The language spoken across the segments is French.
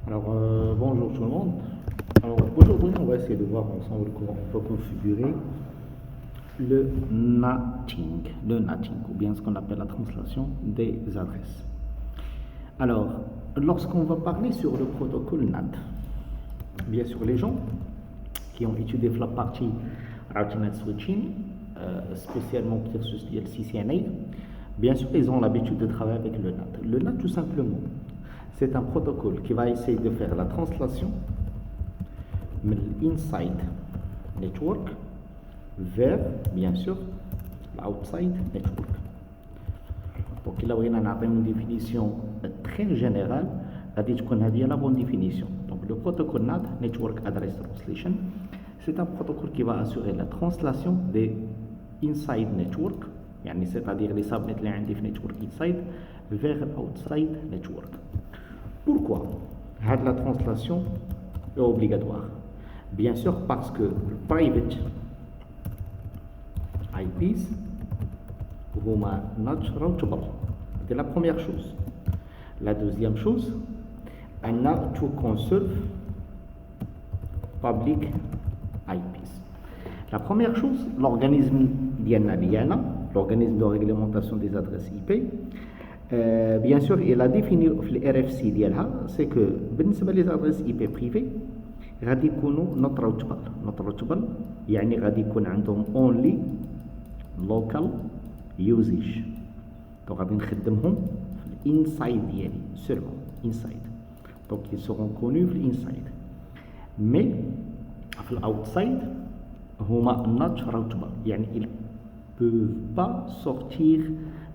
Bonjour tout le monde. Alors, aujourd'hui, on va essayer de voir ensemble comment on peut configurer le NATing, ou bien ce qu'on appelle la translation des adresses. Alors, lorsqu'on va parler sur le protocole NAT, bien sûr, les gens qui ont étudié la partie Routing and Switching, spécialement cursus du CCNA, bien sûr, ils ont l'habitude de travailler avec le NAT. Le NAT, tout simplement, c'est un protocole qui va essayer de faire la translation de l'inside network vers, bien sûr, l'outside network. Donc, il a une définition très générale, c'est la bonne définition. Donc, le protocole NAT, Network Address Translation, c'est un protocole qui va assurer la translation des inside network, c'est-à-dire les subnets qui sont network inside, vers l'outside network. Pourquoi la translation est obligatoire? Bien sûr parce que le private IPs sont not routable. C'est la première chose. La deuxième chose, on a to conserve public IPs. La première chose, l'organisme d'IANA, l'organisme de réglementation des adresses IP, bien sûr, il a défini le RFC c'est que les adresses IP privées غادي يكونوا not routable يعني غادي يكون عندهم only local usage. Donc غادي نخدمهم في inside ديالي seulement inside. Donc ils seront connus في inside. Mais في outside هما not routable يعني ils peuvent pas sortir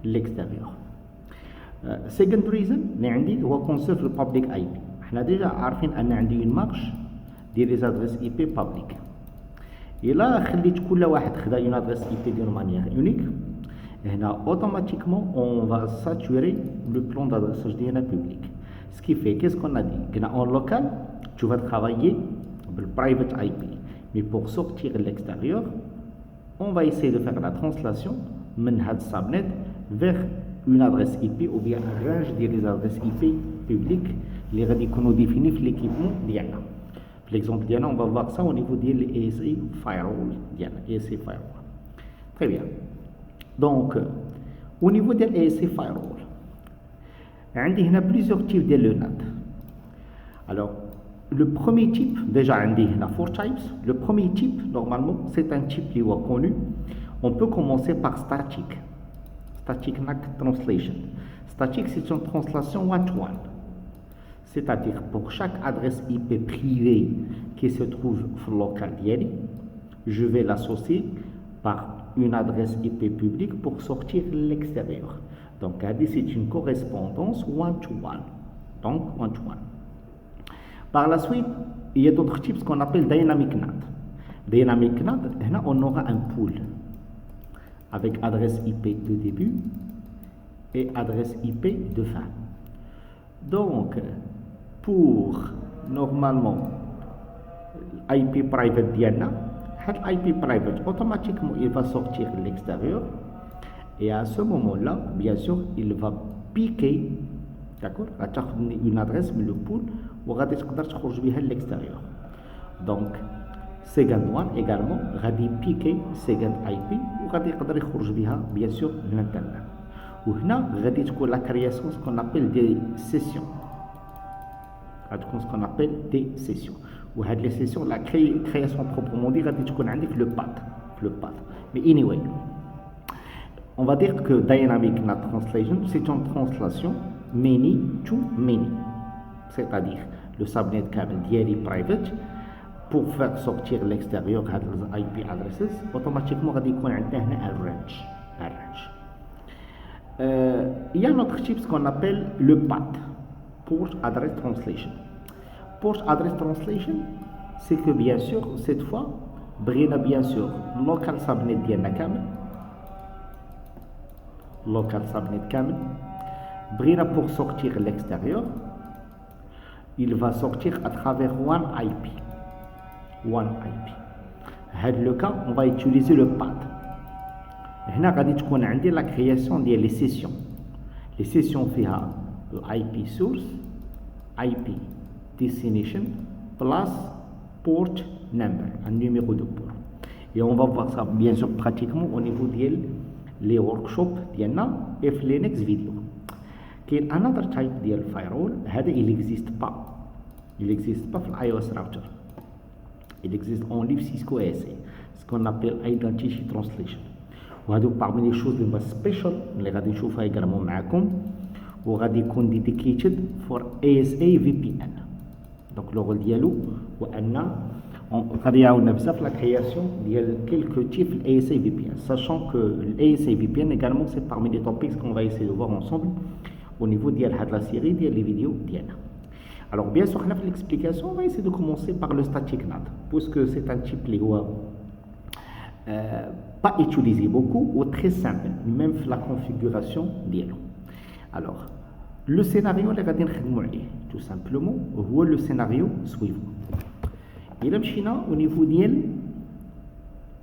l'extérieur. Second reason اللي عندي هو conserve the public IP. احنا ديجا عارفين ان عندي une marche ديال لي زادريس اي بي بابليك. الا خليت كل واحد خدا اون ادريس اي بي دون مانيير يونيك، هنا اوتوماتيكمون اون فا ساتوري لو بلان d'adressage ديالنا بوبليك. Ce qui fait qu'est-ce qu'on a dit قلنا en local tu vas travailler بالprivate IP, mais pour sortir l'extérieur on va essayer de faire la translation من هاد subnet vers une adresse IP ou bien un range des adresses IP publiques اللي غادي يكونوا définis في l'équipement ديالنا. L'exemple d'Yana, on va voir ça au niveau de l'ASA Firewall. ASA Firewall. Très bien. Donc, au niveau de l'ASA Firewall, il y a plusieurs types de LNAT. Alors, le premier type, déjà, il y a 4 types. Le premier type, normalement, c'est un type qui est connu. On peut commencer par static. Static NAT Translation. Static, c'est une translation one-to-one. C'est-à-dire pour chaque adresse IP privée qui se trouve sur le local d'Yali, je vais l'associer par une adresse IP publique pour sortir l'extérieur. Donc, c'est une correspondance one-to-one. Donc, one-to-one. Par la suite, il y a d'autres types qu'on appelle Dynamic NAT. Dynamic NAT, là, on aura un pool avec adresse IP de début et adresse IP de fin. Donc, pour normalement IP private Diana, IP private automatiquement il va sortir à l'extérieur et à ce moment-là, bien sûr, il va piquer, d'accord, une adresse mais le pool ou va sortir à l'extérieur. Donc, second one également, va piquer second IP ou va sortir bien sûr l'interne. Ou là, la création ce qu'on appelle des sessions. Ce qu'on appelle des sessions. Ou les sessions, la création proprement dit, le path. Mais anyway, on va dire que Dynamic NAT Translation, c'est une translation many to many. C'est-à-dire, le subnet câble d'IRI private, pour faire sortir l'extérieur des IP addresses, automatiquement, il y a un range. Il y a un autre type qu'on appelle le PAT, Port Address Translation. Port Address Translation, c'est que bien sûr, cette fois, brina bien sûr local subnet camel, brina pour sortir l'extérieur, il va sortir à travers one IP. Dans le cas, on va utiliser le PAT. هنا غادي تكون عندي لا كرياسيون ديال لي سيسيون فيها الاي بي سورس اي بي destination plus port number, un numéro de port. Et on va voir ça bien sûr pratiquement au niveau des workshops ديالنا et في les next vidéo. كاين another type ديال firewall هذا il existe pas في iOS router. Il existe only في Cisco ASA, ce qu'on appelle identity translation. وهذو parmi les choses اللي special اللي غادي نشوفها également معكم وغادي يكون dedicated for ASA VPN. donc le rôle ديالو هو ان غادي يعاوننا بزاف لا كرياسيون ديال quelques types de ASA VPN, sachant que l'ASA VPN également c'est parmi les topics qu'on va essayer de voir ensemble au niveau de la série des vidéos ديالنا. Alors bien sûr, dans l'explication, on va essayer de commencer par le static NAT, puisque c'est un type qui n'est pas utilisé beaucoup ou très simple, même la configuration d'ILO. Alors, le scénario, tout simplement, est le scénario suivant. Il y a au niveau de la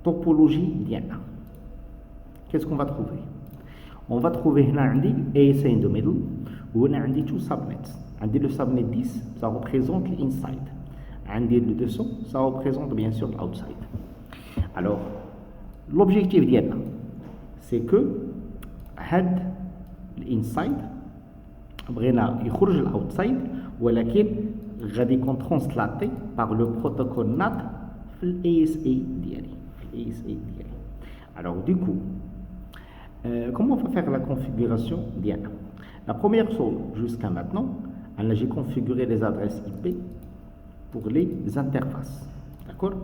topologie d'ILO. Qu'est-ce qu'on va trouver? On va trouver ASA in the middle, où on a two subnets. Le subnet 10, ça représente l'inside. Le 200, ça représente bien sûr l'outside. Alors, l'objectif d'ILO, c'est que l'inside, il sort de l'outside, ولكن غادي يكون translaté par le protocole NAT في l'ASA ديالي. Alors du coup, comment on va faire la configuration d'ILO? La première chose jusqu'à maintenant, j'ai configuré les adresses IP pour les interfaces. D'accord?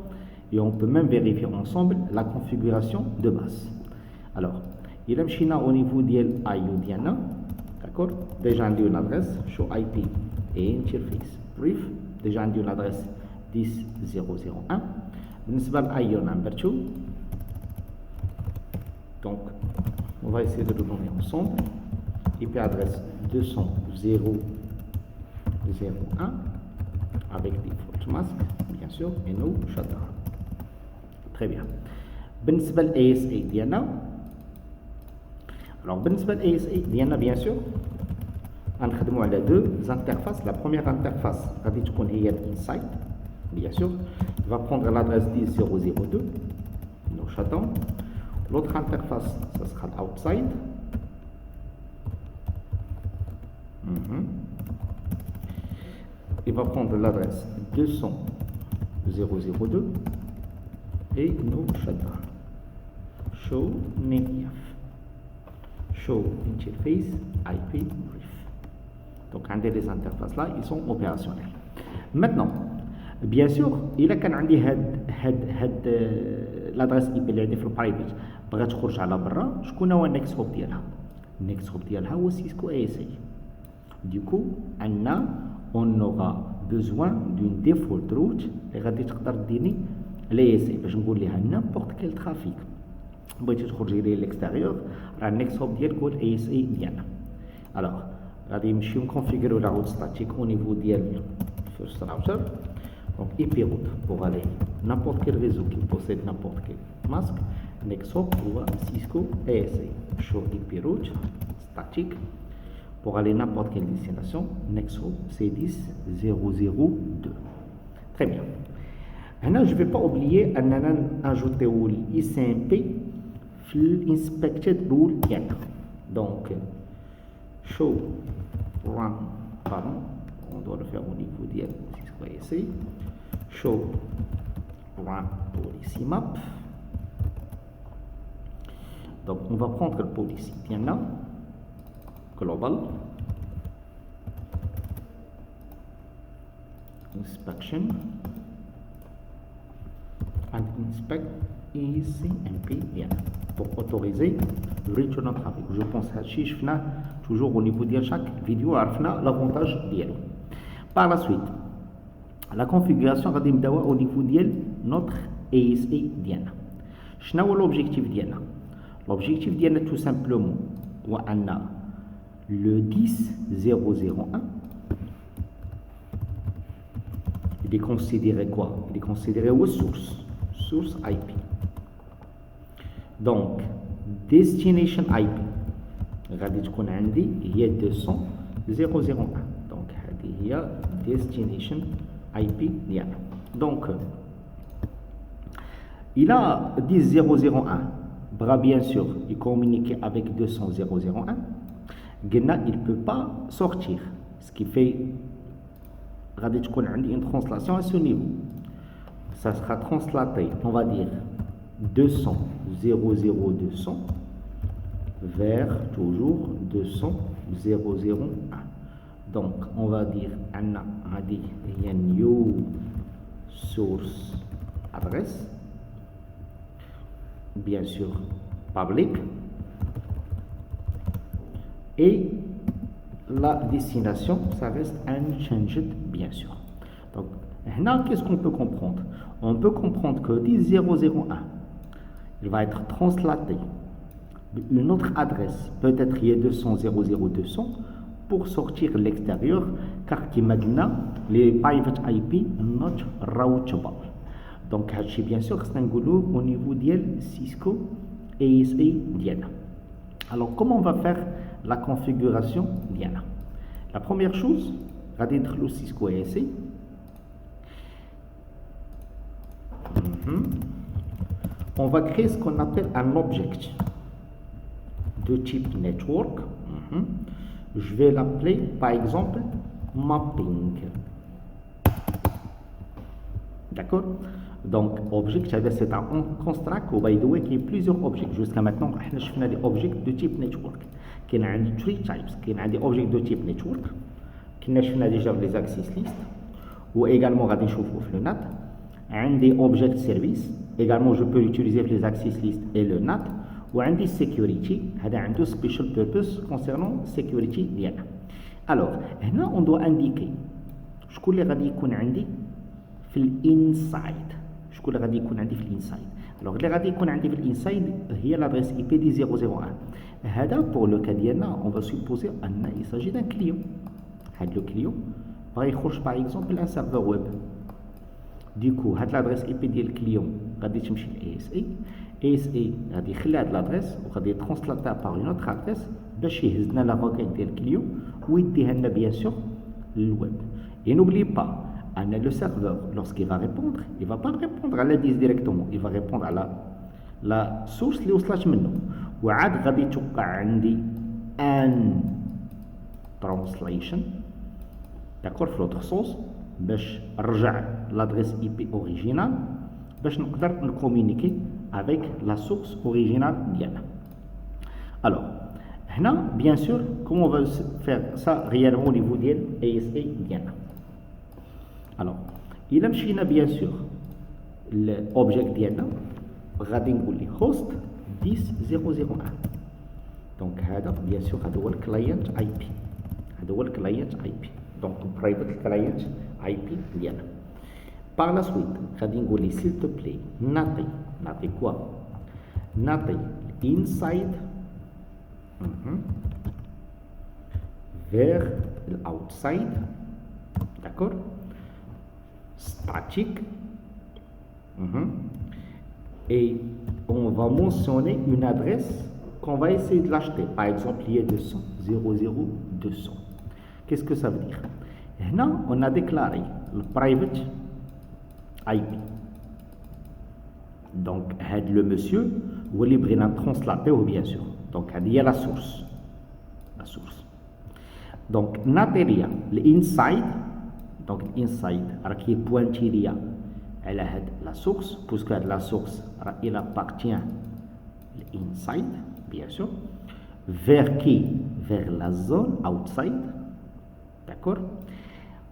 Et on peut même vérifier ensemble la configuration de base. Alors, il y a au niveau de l'IO Diana. D'accord? Déjà, on a une adresse show IP et interface brief. Déjà, on a une adresse 10.0.0.1. Nous avons l'IO number 2. Donc, on va essayer de le donner ensemble. IP adresse 200.0.0.1 avec default mask, bien sûr, et no shutdown. Très bien. بالنسبة للASA ديالنا. Alors بالنسبة للASA ديالنا bien sûr غنخدموا على deux interfaces. La première interface غادي تكون هي l'inside, bien sûr. Il va prendre l'adresse 10.0.0.2 no shutdown. L'autre interface ça sera l'outside. Il va prendre l'adresse 200.0.0.2 et no shutdown. Show name show interface IP brief. Donc, les interfaces là, ils sont opérationnels. Maintenant, bien sûr, il a l'adresse IP اللي عندي في البرايفت بغات تخرج على برا. شكون هو النكست هوب ديالها؟ النكست هوب ديالها هو سيسكو ASA. Du coup, on aura besoin d'une default route اللي غادي تقدر ديني l'ASA باش نقول لها n'importe quel trafic بغيتي تخرجي ليه l'extérieur راه النكست هوب ديالك هو الASA ديالنا. alors غادي نمشيو نكونفيغوريو لا route statique au niveau ديال first router. donc IP route pour aller n'importe quel réseau qui possède n'importe quel masque. next hop هو Cisco ASA show IP route statique pour aller n'importe quelle destination. Next hop c'est 10.0.0.2. Très bien. Maintenant, je ne vais pas oublier d'ajouter l'ICMP في l'inspected rule ديالنا. donc show run pardon, on doit le faire au niveau ديال Cisco ASA. show run policy map. donc on va prendre le policy ديالنا global inspection and inspect ICMP pour autoriser le return of traffic. Je pense que c'est toujours au niveau de chaque vidéo, l'avantage d'elle. Par la suite, la configuration va au niveau de notre ASA Diana. Quel est l'objectif Diana? L'objectif Diana tout simplement, le 10.0.0.1. il est considéré quoi? Il est considéré aux source IP. donc destination IP غادي تكون عندي هي 200.0.0.1. donc هذه هي destination IP ديالنا. Donc il a 10001 bras bien sûr il communiquer avec 200.0.0.1 قلنا il peut pas sortir ce qui fait غادي تكون عندي une translation à ce niveau. Ça sera translaté, on va dire 200.0.0.200 vers toujours 200.0.0.1. Donc on va dire un new source adresse, bien sûr public, et la destination ça reste unchanged bien sûr. Donc là qu'est-ce qu'on peut comprendre? On peut comprendre que 10.0.0.1 il va être translaté une autre adresse, peut-être il y a 200.0.0.200 pour sortir l'extérieur car qui maintenant les private IP not routable. Donc bien sûr c'est un goulot au niveau de Cisco ASA Diana. Alors comment on va faire la configuration Diana? La première chose, on va le Cisco ASA. On va créer ce qu'on appelle un object de type network. Je vais l'appeler par exemple mapping. D'accord? Donc object c'est un construct ou by the way qui est plusieurs objets. Jusqu'à maintenant on a des objets de type network qui a 3 types. Qui a des objets de type network qui a déjà les access list ou également غادي نشوفوا في le NAT. عندي object service également je peux utiliser les access list et le NAT. وعندي security هذا عنده special purpose concernant security ديالنا. alors هنا on doit indiquer شكون اللي غادي يكون عندي في الانسايد. شكون اللي غادي يكون عندي في الانسايد؟ alors اللي غادي يكون عندي في الانسايد هي l'adresse IP دي 001. هذا pour le cas ديالنا on va supposer ان il s'agit d'un client. هذا le client بغا يخرج par exemple un serveur web. du coup هاد l'adresse IP ديال الكليون غادي تمشي ل ASA. ASA غادي يخلي هاد l'adresse وغادي يترانسلاتها par une autre adresse باش يهز لنا لا requête ديال الكليون ويديها لنا bien sûr للويب. Et n'oubliez pas, le serveur, lorsqu'il va répondre, il ne va pas répondre à l'indice directement, il va répondre à la source اللي وصلت منه. وعاد غادي توقع عندي ان translation d'accord في l'autre sens باش نرجع l'adresse IP originale باش نقدر نكومونيكي avec la source originale ديالنا. Alors هنا bien sûr comment on va faire ça réellement au niveau ديال ASA ديالنا. alors إلا مشينا bien sûr l'object ديالنا غادي نقول لي host 10.0.0.1. donc هذا bien sûr هذا هو الكلاينت IP. هذا هو الكلاينت IP. donc private client IP ديالنا. par la suite غادي نقول لي s'il te plaît نعطي quoi نعطي inside vers l'outside, d'accord, statique, et on va mentionner une adresse qu'on va essayer de l'acheter. Par exemple, il y a 200, 00200. Qu'est-ce que ça veut dire? Là, on a déclaré le private IP. Donc, le monsieur, vous allez translater, bien sûr. Donc, il y a la source. La source. Donc, Nateria, l'inside, donc l'inside, qui est pointé elle a la source, puisque la source, il appartient à l'inside, bien sûr. Vers qui? Vers la zone outside. D'accord?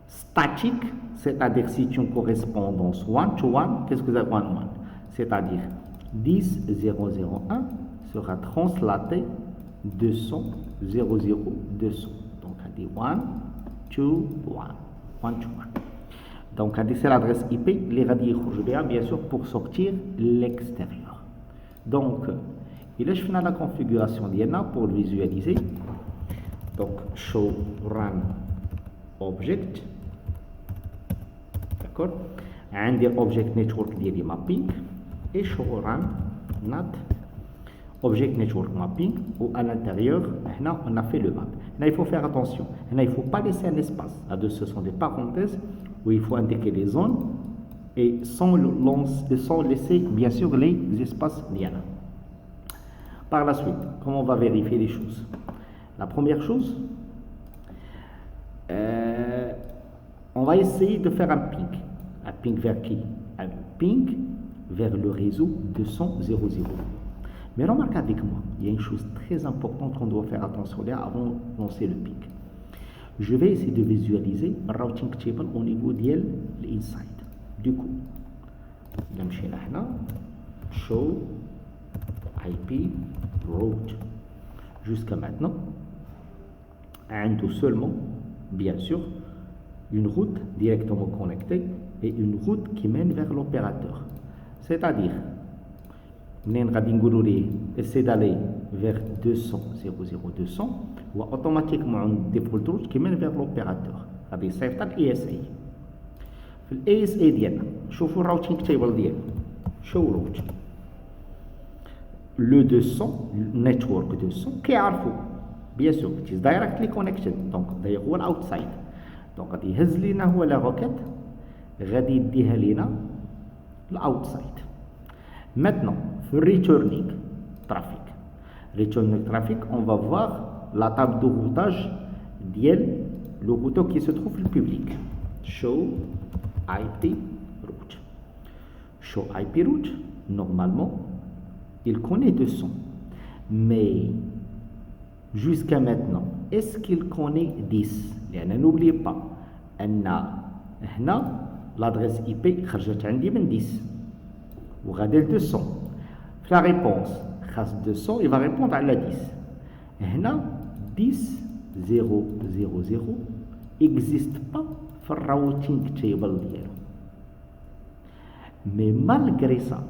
Statique, c'est-à-dire si tu as une correspondance one-to-one, qu'est-ce que c'est one-one? C'est-à-dire 10.0.0.1 sera translaté 200.0.0.200. Donc, on dit 1, 2, 1, 1 to 1. Donc, c'est l'adresse IP, les radios bien sûr, pour sortir l'extérieur. Donc, il est la configuration d'IANA pour le visualiser. Donc, show run object. D'accord? Un des object network d'IA mapping et show run NAT Object Network Mapping, où à l'intérieur, on a fait le map. Là, il faut faire attention. Là, il ne faut pas laisser un espace. Là, ce sont des parenthèses où il faut indiquer les zones et sans laisser, bien sûr, les espaces liés. Par la suite, comment on va vérifier les choses? La première chose, on va essayer de faire un ping. Un ping vers qui? Un ping vers le réseau 200.0.0. Mais remarquez avec moi, il y a une chose très importante qu'on doit faire attention là avant de lancer le ping. Je vais essayer de visualiser un routing table au niveau de l'inside. Du coup, نمشي لهنا show IP route. Jusqu'à maintenant, عنده seulement, bien sûr, une route directement connectée et une route qui mène vers l'opérateur. C'est-à-dire, منين غادي نقولوا ليه essaie d'aller vers 200.0.0.200 هو automatiquement عند default route qui mène vers l'opérateur. غادي يصيفط ال ASA. في ال ASA ديالنا شوفوا الراوتينغ تيبل ديالنا show route. Le 200 network 200 كيعرفوا bien sûr it is directly connected donc داير هو الاوتسايد دونك غادي يهز لينا هو لا روكيت غادي يديها لينا الاوتسايد. Maintenant, pour returning traffic, on va voir la table de routage le routeur qui se trouve le public. Show IP route. Show IP route, normalement, il connaît 200. Mais jusqu'à maintenant, est-ce qu'il connaît 10? N'oubliez pas, l'adresse IP خرجت عندي من 10. Ou 200. La réponse, 200, il va répondre à la 10. Là, 10.0.0.0 n'existe pas dans le routing table. Mais malgré ça,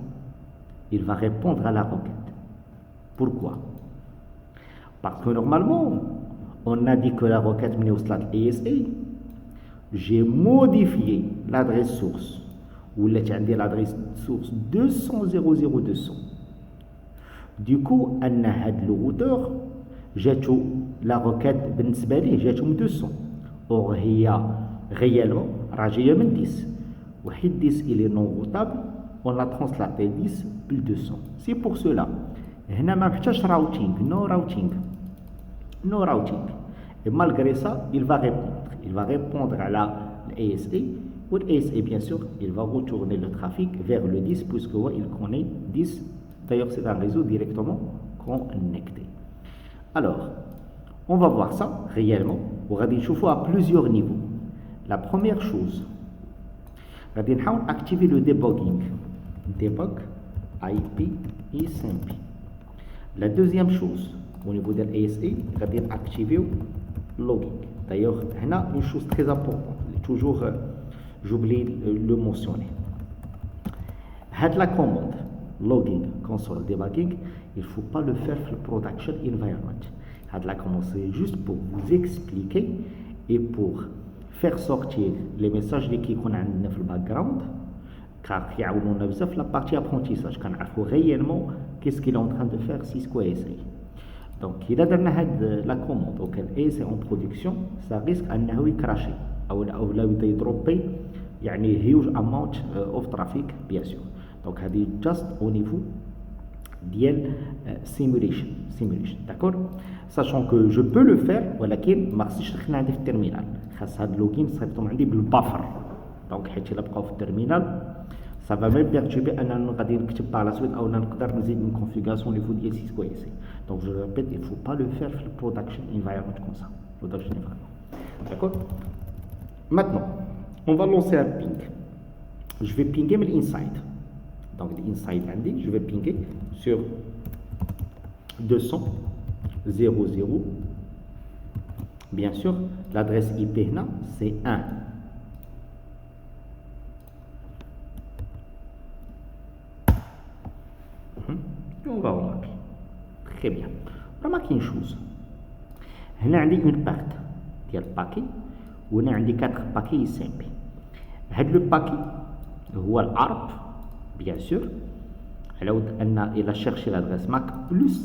il va répondre à la requête. Pourquoi? Parce que normalement, on a dit que la requête menée au ASA, j'ai modifié l'adresse source. Ou l'adresse source 200.0.0.200. Du coup, le routeur, j'ai la requête بالنسبة ليه جاتهم 200. Or, réellement, راجية من 10. وحيد 10 il est non routable, on l'a translaté 10 plus 200. C'est pour cela. هنا ما محتاجش routing, no routing. Et malgré ça, il va répondre à la ASA. Pour ASA, bien sûr, il va retourner le trafic vers le 10 puisque il connaît 10. D'ailleurs, c'est un réseau directement connecté. Alors, on va voir ça réellement. On va voir à plusieurs niveaux. La première chose, on va activer le debugging. Debug IP SMP. La deuxième chose, au niveau de l'ASA, on va activer le logging. D'ailleurs, on a une chose très importante. Toujours j'oublie le mentionner. La commande logging console debugging, il ne faut pas le faire dans le production environment. La commande c'est juste pour vous expliquer et pour faire sortir les messages qui sont dans le background car il y a la partie apprentissage quand on réellement qu'est-ce qu'il est en train de faire Cisco ASA. Donc il a la commande auquel ASA en production, ça risque de crasher ou de dropper يعني huge amount of traffic bien sûr. Donc هذه just au niveau ديال simulation d'accord, sachant que je peux le faire ولكن ما خصنيش ندخل عندي في التيرمينال خاص هاد اللوغين صيفطهم عندي بالبافر دونك حيت الا بقاو في التيرمينال ça va même perturber اننا غادي نكتب par la suite او نقدر نزيد من configuration au niveau ديال Cisco ASA. Donc je répète, il faut pas le faire في le production environment comme ça, production environment, d'accord. Maintenant on va lancer un ping. Je vais pinguer l'inside. Donc l'inside indique, je vais pinguer sur 200.0.0. Bien sûr, l'adresse IP là, c'est 1. Et on va remarquer. Très bien. Remarquez une chose. Là, on a une partie qui est le paquet. On a 4 paquets simples. Le paquet, c'est l'ARP, bien sûr. Il a cherché l'adresse MAC plus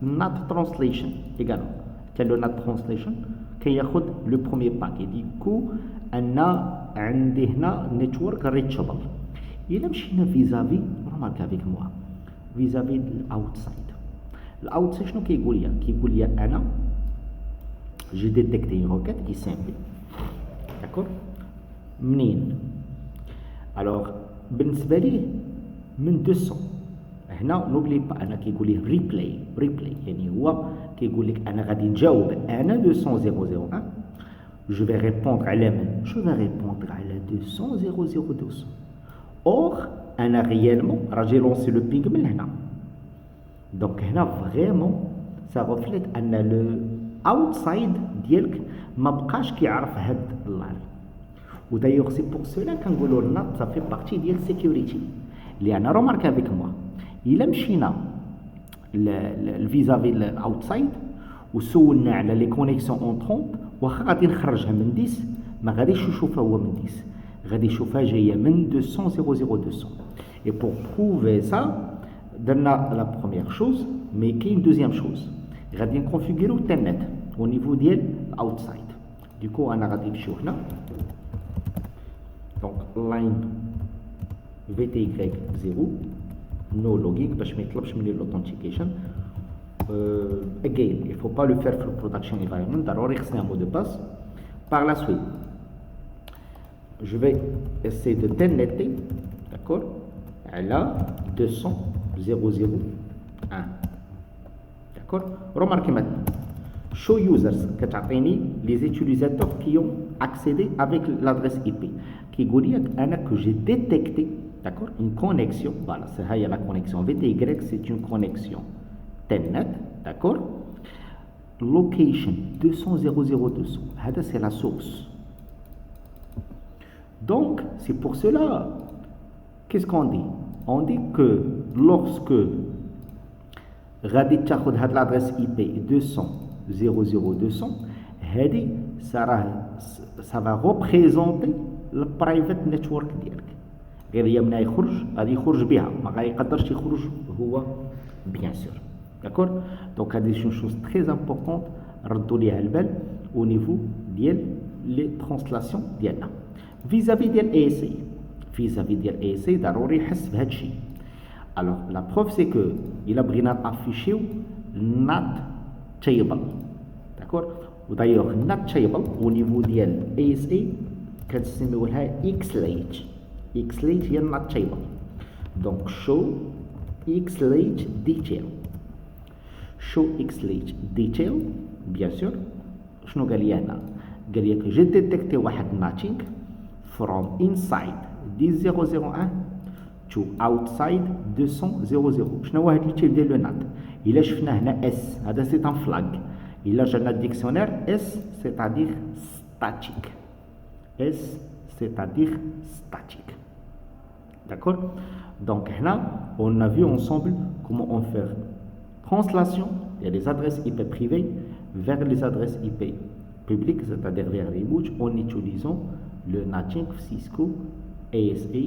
NAT Translation également. Quel est le NAT Translation qui a le premier pack. Et du coup, on a un network reachable. Il a machine vis-à-vis, remarque avec moi, vis-à-vis de l'outside. L'outside, je ne sais pas, j'ai détecté une requête qui est simple. D'accord? Mnin. Alors, بالنسبة ليه من 200 هنا نوبلي با انا كيقول لي ريبلاي يعني هو كيقول لك انا غادي نجاوب انا 200.0.0.1 je vais répondre على من je vais répondre على 200.0.0.200 or انا réellement راه جي لونسي لو بينغ من هنا دونك هنا فريمون ça reflète ان لو اوتسايد ديالك ما بقاش كيعرف هاد اللاري. ودايوغ سي بور سولا كنقولوا النات ça fait partie ديال sécurité. لان رومارك افيك موا الا مشينا الفيزافي الاوتسايد وسولنا على لي كونيكسيون اونترونت واخا غادي نخرجها من 10 ما غاديش يشوفها هو من 10 غادي يشوفها جايه من 200.0.0.200. et pour prouver ça درنا la première chose mais كاين دوزيام شوز غادي نكونفيغوريو التلنت au niveau ديال الاوتسايد. du coup انا غادي نمشيو هنا donc line VTY0 no logging باش ما يطلبش مني l'authentication. Again, il ne faut pas le faire pour le production environment, ضروري خصني un mot de passe. Par la suite, je vais essayer de telnetter, d'accord, على 200.0.0.1. d'accord. Remarquez maintenant, show users كتعطيني les utilisateurs qui ont accédé avec l'adresse IP كيقول لك انا que j'ai détecté, d'accord, une connexion. Voilà, c'est هي la connexion VTY, c'est une connexion telnet, d'accord. Location 200.0.0.200, هذا c'est la source. Donc c'est pour cela, qu'est-ce qu'on dit? On dit que lorsque غادي تاخذ هاد l'adresse IP 200.0.0.200 هذه ça va représenter le private network ديالك. غير هي ملي يخرج غادي يخرج بها ما غايقدرش يخرج هو bien sûr. d'accord. donc هذه une chose très importante ردوا ليها البال au niveau ديال لي ترانسلاسيون ديالنا vis-à-vis ديال ASA. vis-à-vis ديال ASA ضروري يحس بهذا الشيء. alors la preuve c'est que il a بغينا افيشيو not table, d'accord. ودايوغ not table au niveau ديال ASA كنسميو لها xlate. xlate هي not table. donc show xlate detail. show xlate detail bien sûr. شنو قال لي هنا؟ قال لي j'ai détecté واحد matching from inside 10.0.0.1 to outside 200.0.0. شنو هو هاد التيل ديال لو نات؟ الا شفنا هنا اس هذا سي ان فلاغ. الا جانا الديكسيونير اس c'est-à-dire statique. S c'est-à-dire statique. d'accord. donc هنا on a vu ensemble comment on fait translation des adresses IP privées vers les adresses IP publiques, c'est-à-dire vers les bouches en utilisant le NATing Cisco ASA.